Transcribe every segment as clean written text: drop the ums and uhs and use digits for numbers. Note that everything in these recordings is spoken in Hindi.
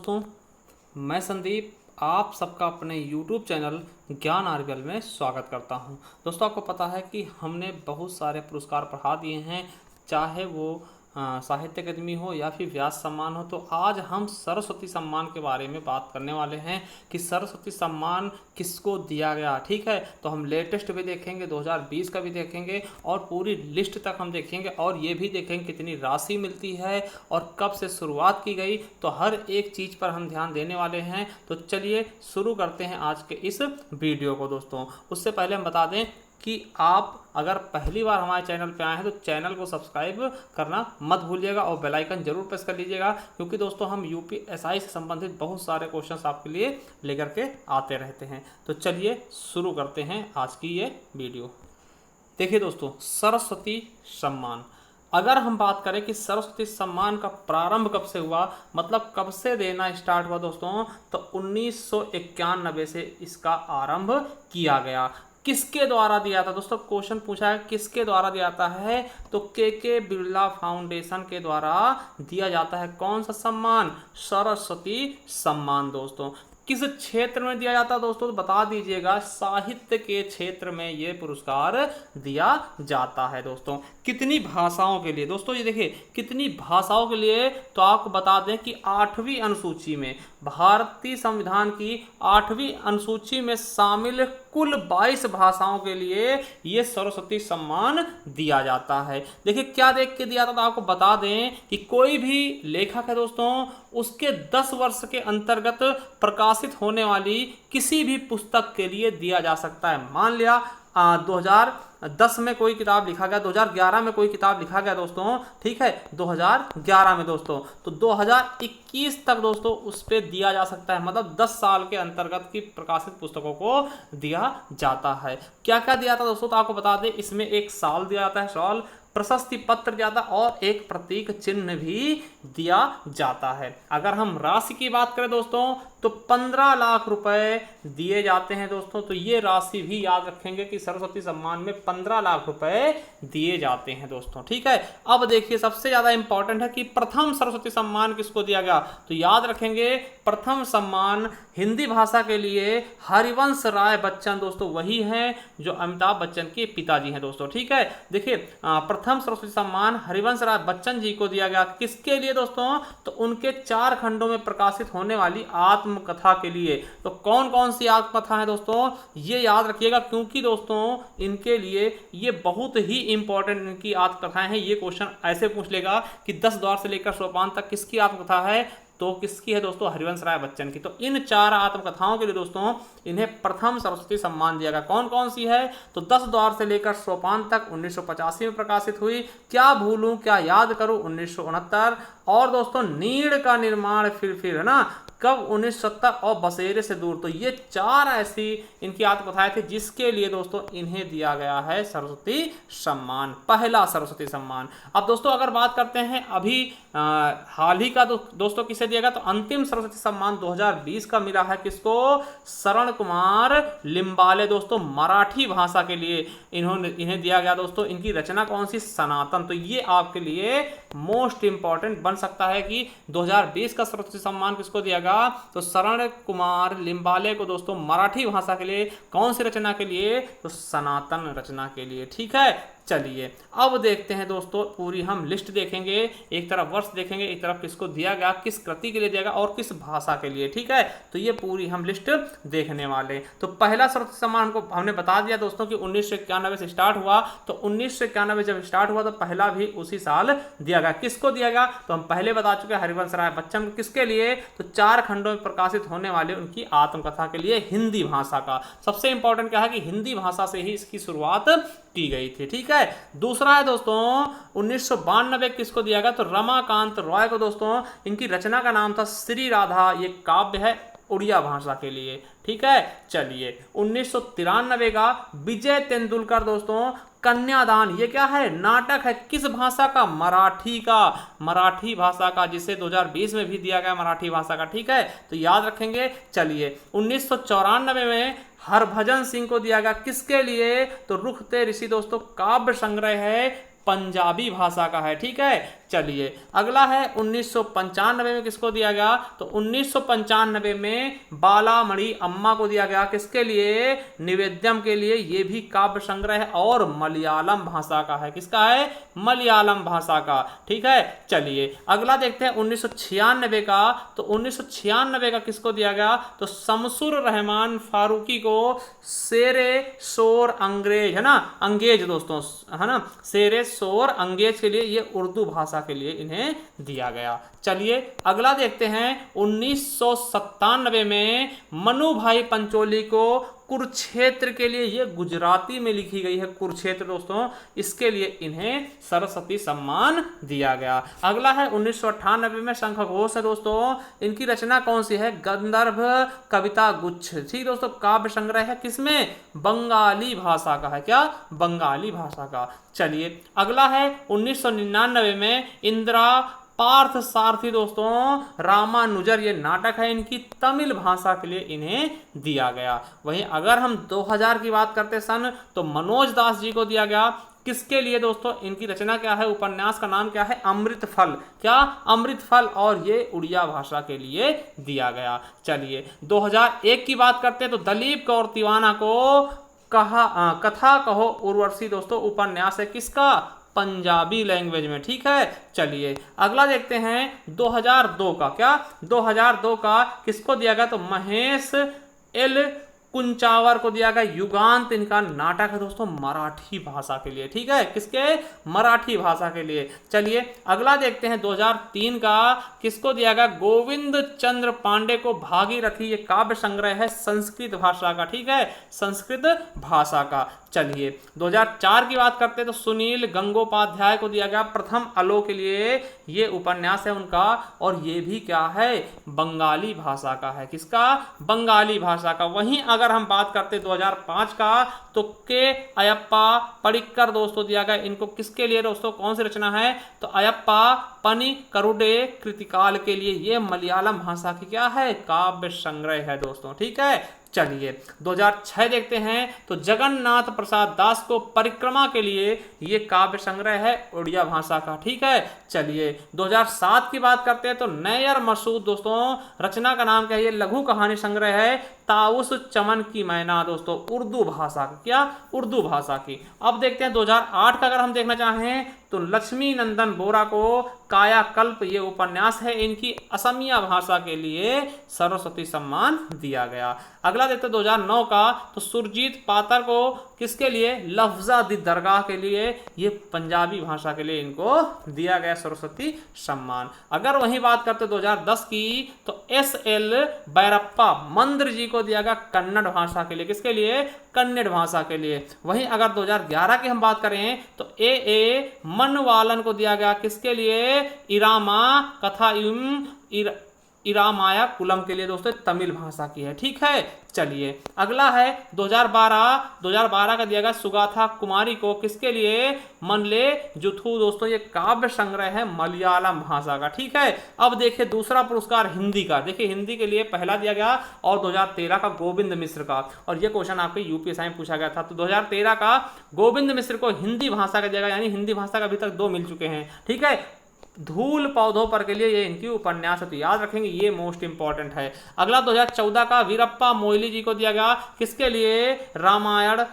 दोस्तों, मैं संदीप आप सबका अपने YouTube चैनल ज्ञान आरबीएल में स्वागत करता हूं। दोस्तों, आपको पता है कि हमने बहुत सारे पुरस्कार बढ़ा दिए हैं, चाहे वो साहित्य अकादमी हो या फिर व्यास सम्मान हो। तो आज हम सरस्वती सम्मान के बारे में बात करने वाले हैं कि सरस्वती सम्मान किसको दिया गया। ठीक है, तो हम लेटेस्ट भी देखेंगे, 2020 का भी देखेंगे और पूरी लिस्ट तक हम देखेंगे और ये भी देखेंगे कितनी राशि मिलती है और कब से शुरुआत की गई। तो हर एक चीज़ पर हम ध्यान देने वाले हैं। तो चलिए शुरू करते हैं आज के इस वीडियो को। दोस्तों, उससे पहले हम बता दें कि आप अगर पहली बार हमारे चैनल पे आए हैं तो चैनल को सब्सक्राइब करना मत भूलिएगा और बेल आइकन जरूर प्रेस कर लीजिएगा, क्योंकि दोस्तों हम यूपीएसआई से संबंधित बहुत सारे क्वेश्चंस आपके लिए लेकर के आते रहते हैं। तो चलिए शुरू करते हैं आज की ये वीडियो। देखिए दोस्तों, सरस्वती सम्मान, अगर हम बात करें कि सरस्वती सम्मान का प्रारंभ कब से हुआ, मतलब कब से देना स्टार्ट हुआ दोस्तों, तो 1991 से इसका आरंभ किया गया। किसके द्वारा दिया था दोस्तों, क्वेश्चन पूछा है किसके द्वारा दिया जाता है, तो के बिरला फाउंडेशन के द्वारा दिया जाता है। कौन सा सम्मान? सरस्वती सम्मान। दोस्तों, किस क्षेत्र में दिया जाता है दोस्तों, तो बता दीजिएगा। साहित्य के क्षेत्र में ये पुरस्कार दिया जाता है। दोस्तों, कितनी भाषाओं के लिए? दोस्तों ये देखिए कितनी भाषाओं के लिए, तो आपको बता दें कि 8वीं अनुसूची में, भारतीय संविधान की 8वीं अनुसूची में शामिल कुल 22 भाषाओं के लिए ये सरस्वती सम्मान दिया जाता है। देखिए क्या देख के दिया था, तो आपको बता दें कि कोई भी लेखक है दोस्तों, उसके 10 वर्ष के अंतर्गत प्रकाशित होने वाली किसी भी पुस्तक के लिए दिया जा सकता है। मान लिया 2010 में कोई किताब लिखा गया, 2011 में कोई किताब लिखा गया दोस्तों, ठीक है, 2011 में दोस्तों, तो 2021 तक दोस्तों उस पर दिया जा सकता है। मतलब 10 साल के अंतर्गत की प्रकाशित पुस्तकों को दिया जाता है। क्या क्या दिया था दोस्तों, तो आपको बता दें, इसमें एक साल दिया जाता है, साल, प्रशस्ति पत्र जाता और एक प्रतीक चिन्ह भी दिया जाता है। अगर हम राशि की बात करें दोस्तों, तो 15 लाख रुपए दिए जाते हैं दोस्तों। तो ये राशि भी याद रखेंगे कि सरस्वती सम्मान में 15 लाख रुपए दिए जाते हैं दोस्तों। ठीक है, अब देखिए सबसे ज्यादा इंपॉर्टेंट है कि प्रथम सरस्वती सम्मान किसको दिया गया, तो याद रखेंगे प्रथम सम्मान हिंदी भाषा के लिए हरिवंश राय बच्चन दोस्तों, वही हैं जो अमिताभ बच्चन के पिताजी हैं दोस्तों। ठीक है, देखिए प्रथम सरस्वती सम्मान हरिवंश राय बच्चन जी को दिया गया। किसके लिए दोस्तों, तो उनके 4 खंडों में प्रकाशित होने वाली आत्मकथा के लिए। तो कौन कौन सी आत्मकथा है दोस्तों, ये याद रखिएगा, क्योंकि दोस्तों इनके लिए ये बहुत ही इंपॉर्टेंट इनकी आत्मकथाएं हैं। ये क्वेश्चन ऐसे पूछ लेगा कि 10 द्वार से लेकर सोपान तक किसकी आत्मकथा है, तो किसकी है दोस्तों, हरिवंश राय बच्चन की। तो इन 4 आत्मकथाओं के लिए दोस्तों इन्हें प्रथम सरस्वती सम्मान दिया गया। कौन कौन सी है, तो 10 द्वार से लेकर सोपान तक 1985 में प्रकाशित हुई, क्या भूलूं क्या याद करूं 1969, और दोस्तों नीड़ का निर्माण फिर है ना, कब 1970, और बसेरे से दूर। तो ये 4 ऐसी इनकी आत्मकथाएं थी जिसके लिए दोस्तों इन्हें दिया गया है सरस्वती सम्मान, पहला सरस्वती सम्मान। अब दोस्तों अगर बात करते हैं अभी हाल ही का दोस्तों किसे दिया गया, तो अंतिम सरस्वती सम्मान 2020 का मिला है किसको, शरण कुमार लिम्बाले दोस्तों, मराठी भाषा के लिए इन्हें दिया गया दोस्तों। इनकी रचना कौन सी, सनातन। तो ये आपके लिए मोस्ट इंपॉर्टेंट बन सकता है कि 2020 का सरस्वती सम्मान किसको दिया, तो शरण कुमार लिम्बाले को दोस्तों मराठी भाषा के लिए। कौन सी रचना के लिए, तो सनातन रचना के लिए। ठीक है, चलिए अब देखते हैं दोस्तों, पूरी हम लिस्ट देखेंगे, एक तरफ वर्ष देखेंगे, एक तरफ किसको दिया गया, किस कृति के लिए दिया गया और किस भाषा के लिए। ठीक है, तो ये पूरी हम लिस्ट देखने वाले। तो पहला सरस्वती सम्मान को हमने बता दिया दोस्तों कि 1991 से स्टार्ट हुआ। तो 1991 जब स्टार्ट हुआ तो पहला भी उसी साल दिया गया। किसको दिया गया, तो हम पहले बता चुके हरिवंश राय बच्चन। किसके लिए, तो 4 खंडों में प्रकाशित होने वाले उनकी आत्मकथा के लिए, हिंदी भाषा का। सबसे इंपॉर्टेंट क्या है कि हिंदी भाषा से ही इसकी शुरुआत की गई थी। ठीक है, दूसरा है दोस्तों 1992 किसको दिया गया, तो रमाकांत रॉय को दोस्तों। इनकी रचना का नाम था श्री राधा, ये काव्य है उड़िया भाषा के लिए। ठीक है, चलिए 1993 का विजय तेंदुलकर दोस्तों, कन्यादान, ये क्या है, नाटक है, किस भाषा का, मराठी का, मराठी भाषा का, जिसे 2020 में भी दिया गया मराठी भाषा का। ठीक है, तो याद रखेंगे। चलिए 1994 में हरभजन सिंह को दिया गया। किसके लिए, तो रुखते ऋषि दोस्तों, काव्य संग्रह है, पंजाबी भाषा का है। ठीक है, चलिए अगला है 1995 में किसको दिया गया, तो 1995 में बालामणि अम्मा को दिया गया, किसके लिए, निवेद्यम के लिए। ये भी काव्य संग्रह है और मलयालम भाषा का है, किसका है, मलयालम भाषा का, ठीक है। चलिए अगला देखते हैं 1996 का, तो 1996 का किसको दिया गया, तो शमसुर रहमान फारूकी को शेरे शोर अंग्रेज, है ना, अंगेज दोस्तों, है ना, शेरे शोर अंगेज के लिए, ये उर्दू भाषा के लिए इन्हें दिया गया। चलिए अगला देखते हैं 1997 में मनु भाई पंचोली को कुरुक्षेत्र के लिए, ये गुजराती में लिखी गई है कुरुक्षेत्र दोस्तों, इसके लिए इन्हें सरस्वती सम्मान दिया गया। अगला है 1998 में शंख घोष है दोस्तों, इनकी रचना कौन सी है, गंधर्व कविता गुच्छ, ठीक दोस्तों, काव्य संग्रह है, किसमें, बंगाली भाषा का है, क्या, बंगाली भाषा का। चलिए अगला है 1999 में इंदिरा पार्थ सारथी दोस्तों रामानुजर, ये नाटक है इनकी, तमिल भाषा के लिए इन्हें दिया गया। वहीं अगर हम 2000 की बात करते सन, तो मनोज दास जी को दिया गया, किसके लिए दोस्तों, इनकी रचना क्या है, उपन्यास का नाम क्या है, अमृत फल, क्या, अमृत फल, और ये उड़िया भाषा के लिए दिया गया। चलिए 2001 की बात करते हैं, तो दलीप कौर तिवाना को कथा कहो उर्वशी दोस्तों उपन्यास है, किसका, पंजाबी लैंग्वेज में, ठीक है। चलिए अगला देखते हैं 2002 का, क्या, 2002 का किसको दिया गया, तो महेश एल कुंचावर को दिया गया, युगांत इनका नाटक है दोस्तों, मराठी भाषा के लिए, ठीक है, किसके, मराठी भाषा के लिए। चलिए अगला देखते हैं 2003 का, किसको दिया गया, गोविंद चंद्र पांडे को भागीरथी, ये काव्य संग्रह है संस्कृत भाषा का, ठीक है, संस्कृत भाषा का। चलिए 2004 की बात करते हैं, तो सुनील गंगोपाध्याय को दिया गया प्रथम अलो के लिए, ये उपन्यास है उनका, और ये भी क्या है, बंगाली भाषा का है, किसका, बंगाली भाषा का। वहीं अगर हम बात करते 2005 का, तो के अयप्पा पडिक्कर दोस्तों दिया गया, इनको किसके लिए दोस्तों, कौन सी रचना है, तो अयप्पा पनी करुडे कृतिकाल के लिए, ये मलयालम भाषा की क्या है, काव्य संग्रह है दोस्तों, ठीक है। चलिए 2006 देखते हैं, तो जगन्नाथ प्रसाद दास को परिक्रमा के लिए, ये काव्य संग्रह है उड़िया भाषा का, ठीक है। चलिए 2007 की बात करते हैं, तो नैयर मसूद दोस्तों, रचना का नाम क्या है, ये लघु कहानी संग्रह है ताउस चमन की मैना दोस्तों, उर्दू भाषा की, क्या, उर्दू भाषा की। अब देखते हैं 2008 का अगर हम देखना चाहें, तो लक्ष्मी नंदन बोरा को कायाकल्प, ये उपन्यास है इनकी, असमिया भाषा के लिए सरस्वती सम्मान दिया गया। अगला देखते हैं 2009 का, तो सुरजीत पातर को किसके लिए, लफ्जा दी दरगाह के लिए, ये पंजाबी भाषा के लिए इनको दिया गया सरस्वती सम्मान। अगर वही बात करते 2010 की, तो एस.एल. बैरप्पा मंद्र जी को दिया गया कन्नड़ भाषा के लिए, किसके लिए, कन्नड़ भाषा के लिए। वहीं अगर 2011 की हम बात करें, तो ए मनवालन को दिया गया, किसके लिए, इरामा कथा इरामाया कुलम के लिए दोस्तों, तमिल भाषा की है, ठीक है। चलिए अगला है 2012 का दिया गया सुगाथा कुमारी को, किसके लिए, मनले जुथू दोस्तों, ये काव्य संग्रह है मलयालम भाषा का, ठीक है। अब देखिए दूसरा पुरस्कार हिंदी का, देखिए हिंदी के लिए पहला दिया गया, और 2013 का गोविंद मिश्र का, और ये क्वेश्चन आपके यूपीएससी में पूछा गया था, तो 2013 का गोविंद मिश्र को हिंदी भाषा का दिया गया, यानी हिंदी भाषा का अभी तक 2 मिल चुके हैं, ठीक है। धूल पौधों पर के लिए ये इनकी उपन्यास है, तो याद रखेंगे ये मोस्ट इंपॉर्टेंट है। अगला 2014 का वीरप्पा मोइली जी को दिया गया, किसके लिए, रामायण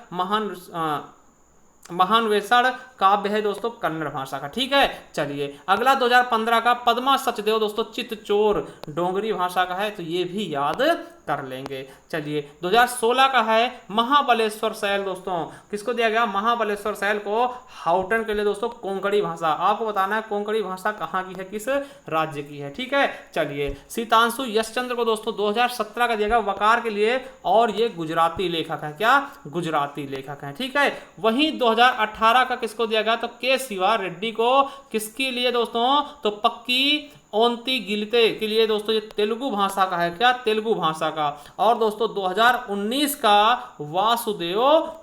महानवेषण काव्य है दोस्तों, कन्नड़ भाषा का, ठीक है। चलिए अगला 2015 का पद्मा सचदेव दोस्तों, चित्तचोर डोंगरी भाषा का है, तो ये भी याद कर लेंगे। चलिए 2016 का है महाबलेश्वर सैल दोस्तों, किसको दिया गया, महाबलेश्वर सैल को हाउटन के लिए दोस्तों, कोंकणी भाषा, आपको बताना है कोंकणी भाषा कहाँ की है, किस राज्य की है, ठीक है। चलिए सीतांशु यशचंद्र को दोस्तों 2017 का दिया गया वकार के लिए, और ये गुजराती लेखक है, क्या, गुजराती लेखक है, ठीक है। वहीं 2018 का किसको दिया गया, तो के शिवा रेड्डी को, किसके लिए दोस्तों, तो पक्की ओंती गिलते के लिए दोस्तों, ये तेलुगु भाषा का है, क्या, तेलुगु भाषा का। और दोस्तों 2019 का वासुदेव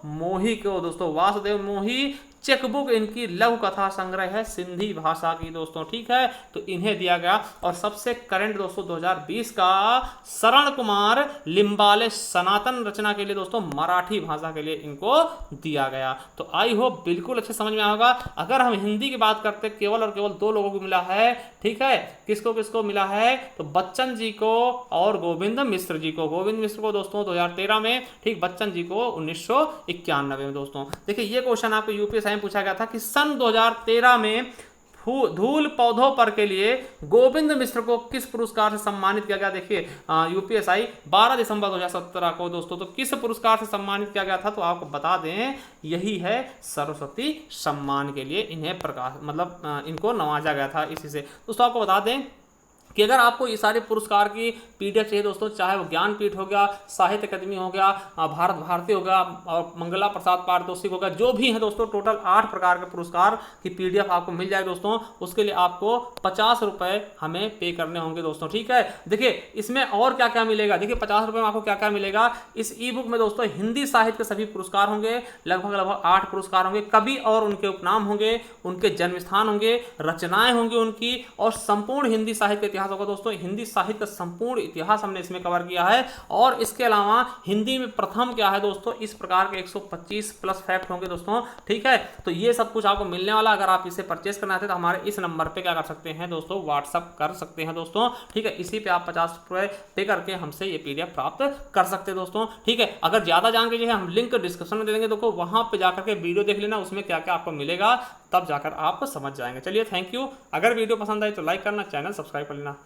मोही को दोस्तों, वासुदेव मोही चेकबुक इनकी लघु कथा संग्रह है सिंधी भाषा की दोस्तों, ठीक है, तो इन्हें दिया गया। और सबसे करंट दोस्तों 2020 का शरण कुमार लिम्बाले सनातन रचना के लिए दोस्तों मराठी भाषा के लिए इनको दिया गया। तो आई होप बिल्कुल अच्छे समझ में आएगा। अगर हम हिंदी की बात करते केवल और केवल 2 लोगों को मिला है, ठीक है, किसको किसको मिला है, तो बच्चन जी को और गोविंद मिश्र जी को। गोविंद मिश्र को दोस्तों 2013 में, ठीक, बच्चन जी को 1991 में दोस्तों। देखिए ये क्वेश्चन आपको यूपीएसआई में पूछा गया था कि सन 2013 में धूल पौधों पर के लिए गोविंद मिश्र को किस पुरस्कार से सम्मानित किया गया। देखिए यूपीएसआई 12 दिसंबर 2017 को दोस्तों तो किस पुरस्कार से सम्मानित किया गया था, तो आपको बता दें यही है सरस्वती सम्मान के लिए इन्हें इनको नवाजा गया था इसी से। दोस्तों आपको बता दें कि अगर आपको ये सारे पुरस्कार की पीडीएफ चाहिए दोस्तों, चाहे वो ज्ञानपीठ हो गया, साहित्य अकादमी हो गया, भारत भारती हो गया और मंगला प्रसाद पारितोषिक हो गया, जो भी है दोस्तों टोटल 8 प्रकार के पुरस्कार की पीडीएफ आपको मिल जाए दोस्तों। उसके लिए आपको 50 रुपये हमें पे करने होंगे दोस्तों, ठीक है। देखिए इसमें और क्या क्या मिलेगा, देखिए 50 रुपये में आपको क्या क्या मिलेगा। इस ई बुक में दोस्तों हिंदी साहित्य के सभी पुरस्कार होंगे, लगभग 8 पुरस्कार होंगे, कवि और उनके उपनाम होंगे, उनके जन्म स्थान होंगे, रचनाएं होंगी उनकी, और संपूर्ण हिंदी साहित्य इतिहास होगा दोस्तों। हिंदी साहित्य का संपूर्ण इतिहास हमने इसमें कवर किया है। और इसके अलावा हिंदी में प्रथम क्या है दोस्तों, इस प्रकार के 125 प्लस फैक्ट होंगे दोस्तों, ठीक है। तो ये सब कुछ आपको मिलने वाला। अगर आप इसे परचेस करना चाहते हैं तो हमारे इस नंबर पे क्या कर सकते हैं दोस्तों, व्हाट्सअप कर सकते हैं दोस्तों, ठीक है। इसी पे आप 50 रुपये पे करके हमसे ये पीडीएफ प्राप्त कर सकते हैं दोस्तों, ठीक है। अगर ज्यादा जानकारी चाहिए हम लिंक डिस्क्रिप्शन में दे देंगे, देखो वहां पे जाकर के वीडियो देख लेना, उसमें क्या क्या आपको मिलेगा, तब जाकर आप समझ जाएंगे। चलिए थैंक यू। अगर वीडियो पसंद आई तो लाइक करना, चैनल सब्सक्राइब कर लेना।